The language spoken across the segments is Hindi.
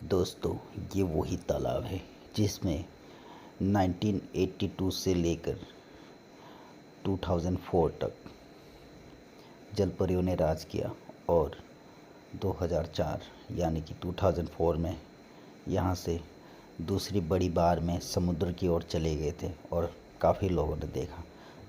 दोस्तों, ये वही तालाब है जिसमें 1982 से लेकर 2004 तक जलपरियों ने राज किया और 2004 यानी कि 2004 में यहाँ से दूसरी बड़ी बार में समुद्र की ओर चले गए थे और काफ़ी लोगों ने देखा।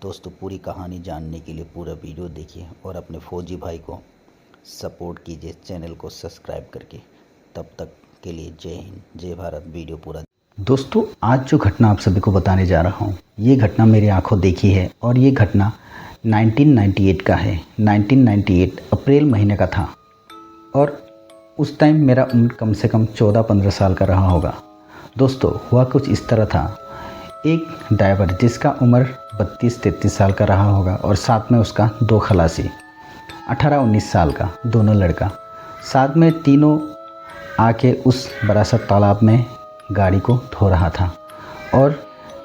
दोस्तों, पूरी कहानी जानने के लिए पूरा वीडियो देखिए और अपने फौजी भाई को सपोर्ट कीजिए चैनल को सब्सक्राइब करके। तब तक के लिए जय हिंद, जय भारत। वीडियो पूरा। दोस्तों, आज जो घटना आप सभी को बताने जा रहा हूँ, ये घटना मेरी आंखों देखी है और ये घटना 1998 का है। 1998 अप्रैल महीने का था और उस टाइम मेरा उम्र कम से कम 14-15 साल का रहा होगा। दोस्तों, हुआ कुछ इस तरह था। एक ड्राइवर जिसका उम्र 32-33 साल का रहा होगा और साथ में उसका दो खलासी 18-19 साल का दोनों लड़का, साथ में तीनों आके उस बड़ा सा तालाब में गाड़ी को धो रहा था और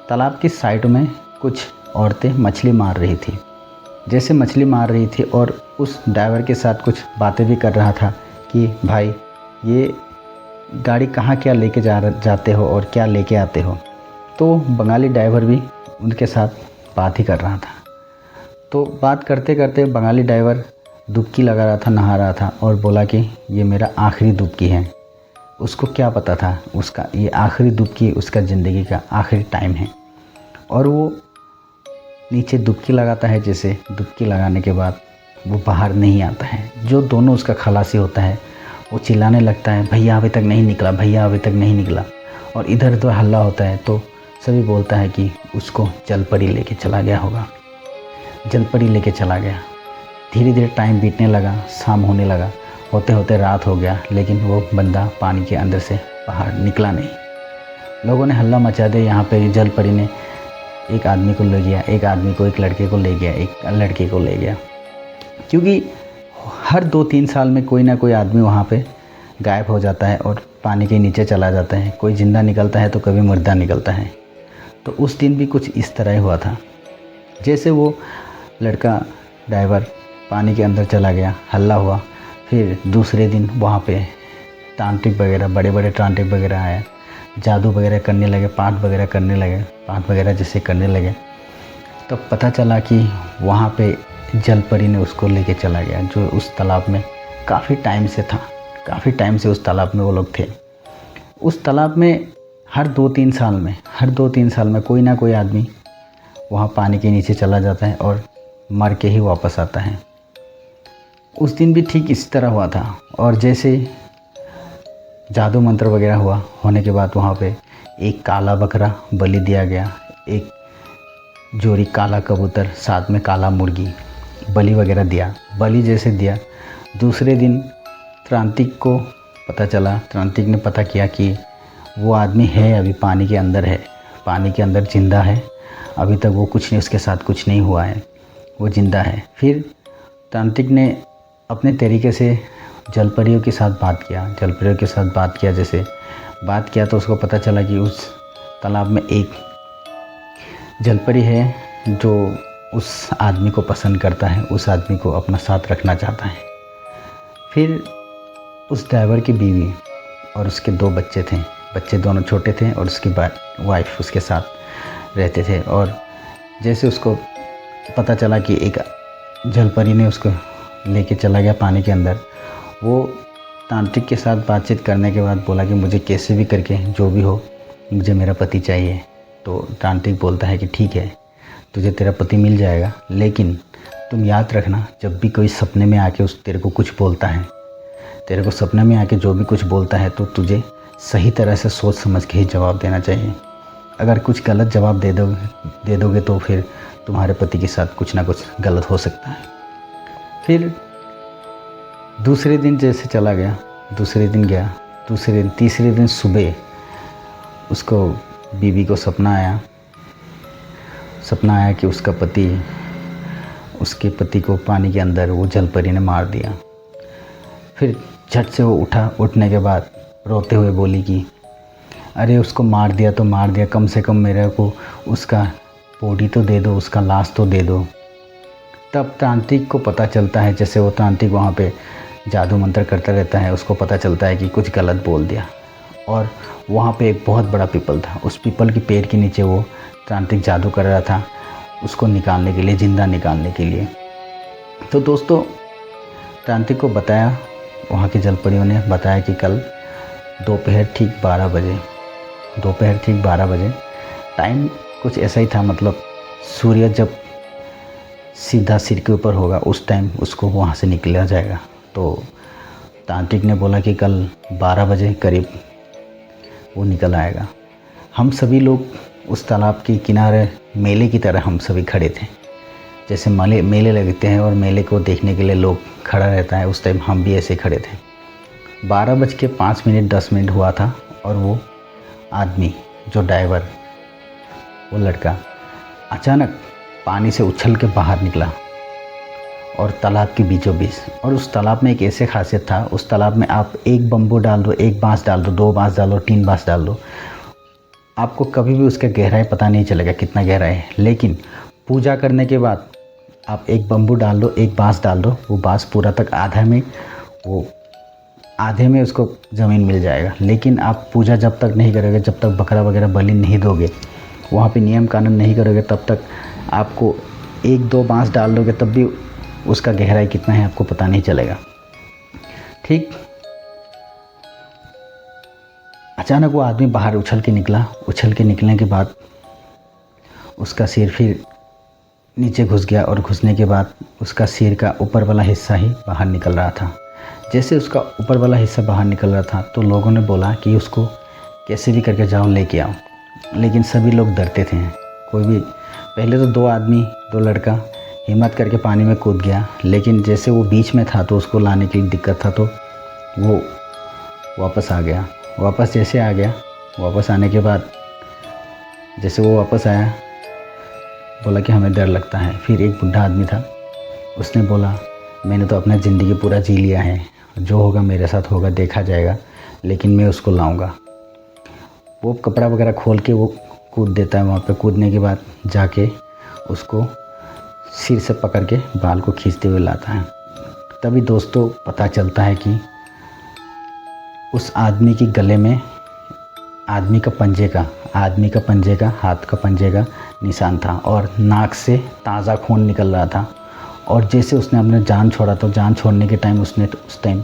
तालाब की साइड में कुछ औरतें मछली मार रही थी। जैसे मछली मार रही थी और उस ड्राइवर के साथ कुछ बातें भी कर रहा था कि भाई, ये गाड़ी कहाँ क्या लेके जाते हो और क्या लेके आते हो। तो बंगाली ड्राइवर भी उनके साथ बात ही कर रहा था। तो बात करते करते बंगाली ड्राइवर डुबकी लगा रहा था, नहा रहा था और बोला कि ये मेरा आखिरी डुबकी है। उसको क्या पता था, उसका ये आखिरी डुबकी उसका ज़िंदगी का आखिरी टाइम है। और वो नीचे डुबकी लगाता है। जैसे डुबकी लगाने के बाद वो बाहर नहीं आता है। जो दोनों उसका खलासी होता है वो चिल्लाने लगता है, भैया अभी तक नहीं निकला, भैया अभी तक नहीं निकला। और इधर उधर हल्ला होता है तो सभी बोलता है कि उसको जलपरी लेके चला गया होगा। जलपरी लेके चला गया। धीरे धीरे टाइम बीतने लगा, शाम होने लगा, होते होते रात हो गया, लेकिन वो बंदा पानी के अंदर से बाहर निकला नहीं। लोगों ने हल्ला मचा दिया। यहाँ पे जलपरी ने एक आदमी को ले गया, एक आदमी को, एक लड़के को ले गया, एक लड़के को ले गया। क्योंकि हर 2-3 साल में कोई ना कोई आदमी वहाँ पे गायब हो जाता है और पानी के नीचे चला जाता है। कोई जिंदा निकलता है तो कभी मुर्दा निकलता है। तो उस दिन भी कुछ इस तरह ही हुआ था। जैसे वो लड़का ड्राइवर पानी के अंदर चला गया, हल्ला हुआ। फिर दूसरे दिन वहाँ पे तांत्रिक वगैरह, बड़े बड़े तांत्रिक वगैरह आए, जादू वगैरह करने लगे, पाठ वगैरह करने लगे, पाठ वगैरह जैसे करने लगे। तब पता चला कि वहाँ पे जलपरी ने उसको लेके चला गया, जो उस तालाब में काफ़ी टाइम से था। काफ़ी टाइम से उस तालाब में वो लोग थे। उस तालाब में हर 2-3 साल में कोई ना कोई आदमी वहाँ पानी के नीचे चला जाता है और मर के ही वापस आता है। उस दिन भी ठीक इस तरह हुआ था। और जैसे जादू मंत्र वगैरह हुआ, होने के बाद वहाँ पे एक काला बकरा बलि दिया गया, एक जोड़ी काला कबूतर, साथ में काला मुर्गी बलि वगैरह दिया। बलि जैसे दिया, दूसरे दिन तांत्रिक को पता चला। तांत्रिक ने पता किया कि वो आदमी है, अभी पानी के अंदर है, पानी के अंदर जिंदा है। अभी तक वो कुछ नहीं, उसके साथ कुछ नहीं हुआ है, वो जिंदा है। फिर तांत्रिक ने अपने तरीके से जलपरियों के साथ बात किया। जैसे बात किया तो उसको पता चला कि उस तालाब में एक जलपरी है जो उस आदमी को पसंद करता है, उस आदमी को अपना साथ रखना चाहता है। फिर उस ड्राइवर की बीवी और उसके 2 बच्चे थे। बच्चे दोनों छोटे थे और उसकी वाइफ उसके साथ रहते थे। और जैसे उसको पता चला कि एक जलपरी ने उसको लेके चला गया पानी के अंदर, वो तांत्रिक के साथ बातचीत करने के बाद बोला कि मुझे कैसे भी करके जो भी हो, मुझे मेरा पति चाहिए। तो तांत्रिक बोलता है कि ठीक है, तुझे तेरा पति मिल जाएगा, लेकिन तुम याद रखना, जब भी कोई सपने में आके तेरे को कुछ बोलता है, तेरे को सपने में आके जो भी कुछ बोलता है, तो तुझे सही तरह से सोच समझ के ही जवाब देना चाहिए। अगर कुछ गलत जवाब दे दोगे तो फिर तुम्हारे पति के साथ कुछ ना कुछ गलत हो सकता है। फिर दूसरे दिन जैसे चला गया, दूसरे दिन गया, तीसरे दिन सुबह उसको बीवी को सपना आया कि उसके पति को पानी के अंदर वो जलपरी ने मार दिया। फिर झट से वो उठा। उठने के बाद रोते हुए बोली कि अरे, उसको मार दिया तो मार दिया, कम से कम मेरे को उसका बॉडी तो दे दो, उसका लाश तो दे दो। तब तांत्रिक को पता चलता है, जैसे वो तांत्रिक वहाँ पे जादू मंत्र करता रहता है, उसको पता चलता है कि कुछ गलत बोल दिया। और वहाँ पे एक बहुत बड़ा पीपल था। उस पीपल के पेड़ के नीचे वो तांत्रिक जादू कर रहा था उसको निकालने के लिए, ज़िंदा निकालने के लिए। तो दोस्तों तांत्रिक को बताया, वहाँ के जलपरियों ने बताया कि कल दोपहर ठीक 12 बजे टाइम कुछ ऐसा ही था, मतलब सूर्य जब सीधा सिर के ऊपर होगा उस टाइम उसको वहाँ से निकला जाएगा। तो तांत्रिक ने बोला कि कल 12 बजे करीब वो निकल आएगा। हम सभी लोग उस तालाब के किनारे मेले की तरह हम सभी खड़े थे। जैसे मेले लगते हैं और मेले को देखने के लिए लोग खड़ा रहता है, उस टाइम हम भी ऐसे खड़े थे। 12:05 हुआ था और वो आदमी जो ड्राइवर, वो लड़का अचानक पानी से उछल के बाहर निकला और तालाब के बीचों बीच। और उस तालाब में एक ऐसे खासियत था, उस तालाब में आप एक बम्बू डाल दो, एक बांस डाल दो, 2 बांस डाल दो, 3 बांस डाल दो, आपको कभी भी उसका गहराई पता नहीं चलेगा कितना गहरा है। लेकिन पूजा करने के बाद आप एक बम्बू डाल दो, एक बांस डाल दो, वो बांस पूरा तक आधे में उसको ज़मीन मिल जाएगा। लेकिन आप पूजा जब तक नहीं करोगे, जब तक बकरा वगैरह बलि नहीं दोगे, वहाँ पे नियम कानून नहीं करोगे, तब तक आपको 1-2 बांस डाल दोगे तब भी उसका गहराई कितना है आपको पता नहीं चलेगा। ठीक, अचानक वो आदमी बाहर उछल के निकला। उछल के निकलने के बाद उसका सिर फिर नीचे घुस गया और घुसने के बाद उसका सिर का ऊपर वाला हिस्सा ही बाहर निकल रहा था। जैसे उसका ऊपर वाला हिस्सा बाहर निकल रहा था तो लोगों ने बोला कि उसको कैसे भी करके जाओ, लेके आओ। लेकिन सभी लोग डरते थे, कोई भी। पहले तो 2 लड़का हिम्मत करके पानी में कूद गया, लेकिन जैसे वो बीच में था तो उसको लाने के लिए दिक्कत था, तो वो वापस आ गया। वापस आने के बाद जैसे वो वापस आया, बोला कि हमें डर लगता है। फिर एक बुढ़ा आदमी था, उसने बोला मैंने तो अपना ज़िंदगी पूरा जी लिया है, जो होगा मेरे साथ होगा, देखा जाएगा, लेकिन मैं उसको लाऊंगा। वो कपड़ा वगैरह खोल के वो कूद देता है। वहाँ पे कूदने के बाद जाके उसको सिर से पकड़ के बाल को खींचते हुए लाता है। तभी दोस्तों पता चलता है कि उस आदमी के गले में आदमी का पंजे का हाथ का पंजे का निशान था और नाक से ताज़ा खून निकल रहा था। और जैसे उसने अपने जान छोड़ा तो जान छोड़ने के टाइम उसने उस टाइम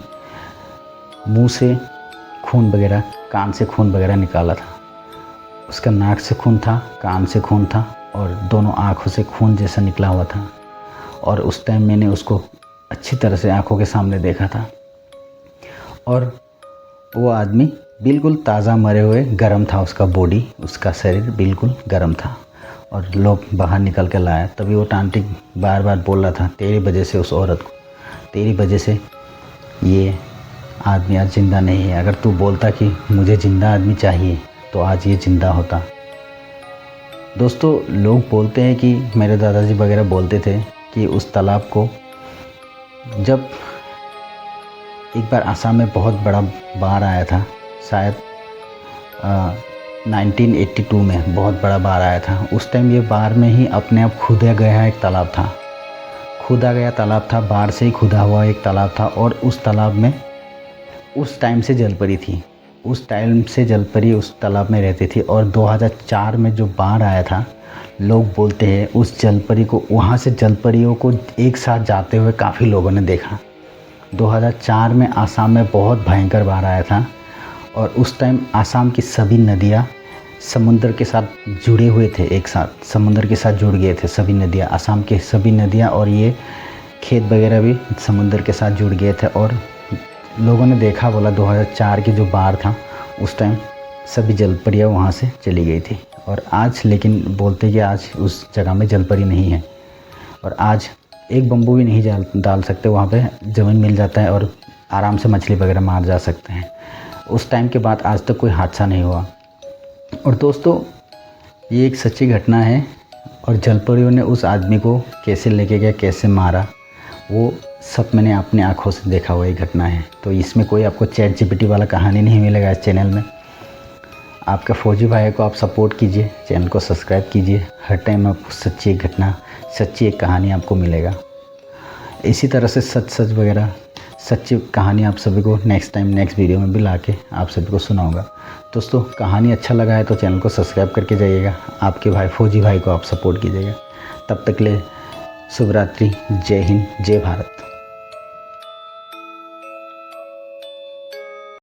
मुंह से खून वगैरह, कान से खून वगैरह निकाला था। उसका नाक से खून था, कान से खून था और दोनों आँखों से खून जैसा निकला हुआ था। और उस टाइम मैंने उसको अच्छी तरह से आँखों के सामने देखा था और वो आदमी बिल्कुल ताज़ा मरे हुए गर्म था, उसका बॉडी, उसका शरीर बिल्कुल गर्म था। और लोग बाहर निकल कर लाया। तभी वो तांत्रिक बार बार बोल रहा था, तेरी वजह से उस औरत को, तेरी वजह से ये आदमी आज ज़िंदा नहीं है। अगर तू बोलता कि मुझे ज़िंदा आदमी चाहिए तो आज ये ज़िंदा होता। दोस्तों लोग बोलते हैं कि मेरे दादाजी वगैरह बोलते थे कि उस तालाब को जब एक बार आसाम में बहुत बड़ा बाढ़ आया था, शायद 1982 में बहुत बड़ा बाढ़ आया था। उस टाइम ये बाढ़ में ही अपने आप खुदा गया एक तालाब था, बाढ़ से ही खुदा हुआ एक तालाब था। और उस तालाब में उस टाइम से जलपरी थी, उस तालाब में रहती थी। और 2004 में जो बाढ़ आया था, लोग बोलते हैं उस जलपरी को, वहाँ से जलपरियों को एक साथ जाते हुए काफ़ी लोगों ने देखा। 2004 में आसाम में बहुत भयंकर बाढ़ आया था और उस टाइम आसाम की सभी नदियाँ समुद्र के साथ जुड़े हुए थे, एक साथ समुद्र के साथ जुड़ गए थे सभी नदियाँ, आसाम के सभी नदियाँ। और ये खेत वगैरह भी समुद्र के साथ जुड़ गए थे। और लोगों ने देखा, बोला 2004 की जो बाढ़ था उस टाइम सभी जलपरियाँ वहाँ से चली गई थी। और आज लेकिन बोलते कि आज उस जगह में जलपरी नहीं है और आज एक बम्बू भी नहीं डाल सकते, वहाँ पे ज़मीन मिल जाता है और आराम से मछली वगैरह मार जा सकते हैं। उस टाइम के बाद आज तक कोई हादसा नहीं हुआ। और दोस्तों ये एक सच्ची घटना है और जलपरियों ने उस आदमी को कैसे लेके गया, कैसे मारा, वो सब मैंने अपने आँखों से देखा हुआ एक घटना है। तो इसमें कोई आपको ChatGPT वाला कहानी नहीं मिलेगा इस चैनल में। आपका फौजी भाई को आप सपोर्ट कीजिए, चैनल को सब्सक्राइब कीजिए। हर टाइम आपको सच्ची एक घटना, सच्ची एक कहानी आपको मिलेगा। इसी तरह से सच वगैरह सच्ची कहानी आप सभी को नेक्स्ट टाइम नेक्स्ट वीडियो में भी ला के आप सभी को सुनाऊंगा। दोस्तों कहानी अच्छा लगा है तो चैनल को सब्सक्राइब करके जाइएगा। आपके भाई फौजी भाई को आप सपोर्ट कीजिएगा। तब तक के लिए शुभ रात्रि। जय हिंद, जय भारत।